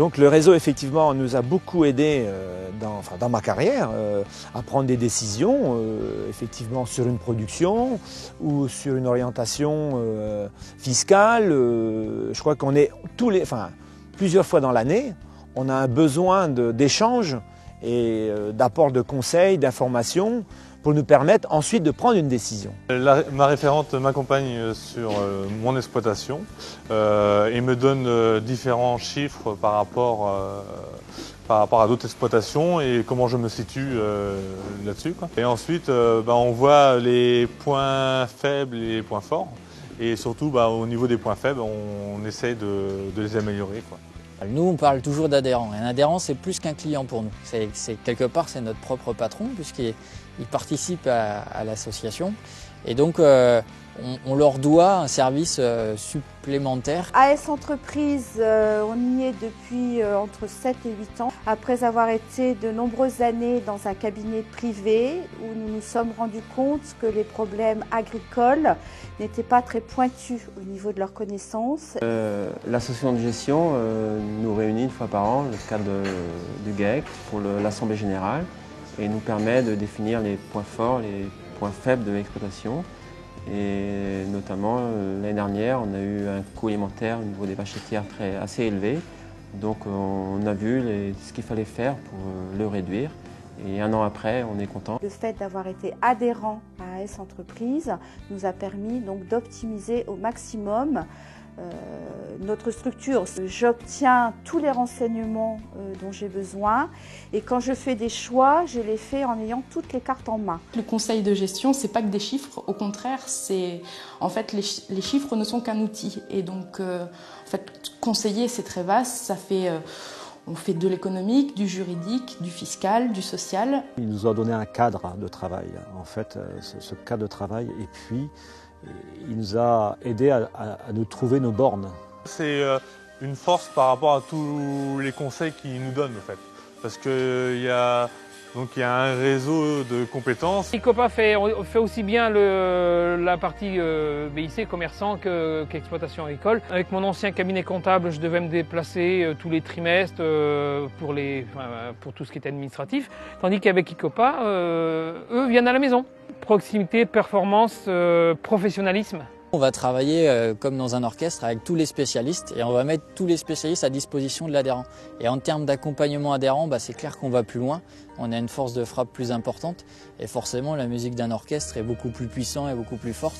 Donc le réseau effectivement nous a beaucoup aidé dans ma carrière à prendre des décisions effectivement sur une production ou sur une orientation fiscale. Je crois qu'on est plusieurs fois dans l'année, on a un besoin d'échanges et d'apport de conseils, d'informations pour nous permettre ensuite de prendre une décision. Ma référente m'accompagne sur mon exploitation et me donne différents chiffres par rapport à d'autres exploitations et comment je me situe là-dessus. Et ensuite, on voit les points faibles et les points forts. Et surtout, au niveau des points faibles, on essaie de les améliorer. Nous, on parle toujours d'adhérents. Un adhérent, c'est plus qu'un client pour nous. Quelque part, c'est notre propre patron, puisqu'il participe à l'association. Et donc, on leur doit un service supplémentaire. AS Entreprises, on y est depuis entre 7 et 8 ans. Après avoir été de nombreuses années dans un cabinet privé où nous nous sommes rendus compte que les problèmes agricoles n'étaient pas très pointus au niveau de leurs connaissances. L'association de gestion nous réunit une fois par an dans le cadre du GAEC pour l'Assemblée générale et nous permet de définir les points forts, les points faibles de l'exploitation. Et notamment l'année dernière, on a eu un coût alimentaire au niveau des vaches laitières assez élevé. Donc on a vu ce qu'il fallait faire pour le réduire. Et un an après, on est content. Le fait d'avoir été adhérent à AS Entreprises nous a permis donc d'optimiser au maximum notre structure. J'obtiens tous les renseignements dont j'ai besoin et quand je fais des choix, je les fais en ayant toutes les cartes en main. Le conseil de gestion, c'est pas que des chiffres, au contraire, en fait les chiffres ne sont qu'un outil et donc en fait conseiller c'est très vaste, on fait de l'économique, du juridique, du fiscal, du social. Il nous a donné un cadre de travail, en fait, ce cadre de travail, et puis il nous a aidé à nous trouver nos bornes. C'est une force par rapport à tous les conseils qu'il nous donne, en fait, parce qu'il y a un réseau de compétences. ICOPA fait aussi bien la partie BIC, commerçant, qu'exploitation agricole. Avec mon ancien cabinet comptable, je devais me déplacer tous les trimestres pour tout ce qui était administratif. Tandis qu'avec ICOPA, eux viennent à la maison. Proximité, performance, professionnalisme. On va travailler comme dans un orchestre avec tous les spécialistes et on va mettre tous les spécialistes à disposition de l'adhérent. Et en termes d'accompagnement adhérent, c'est clair qu'on va plus loin, on a une force de frappe plus importante et forcément la musique d'un orchestre est beaucoup plus puissante et beaucoup plus forte.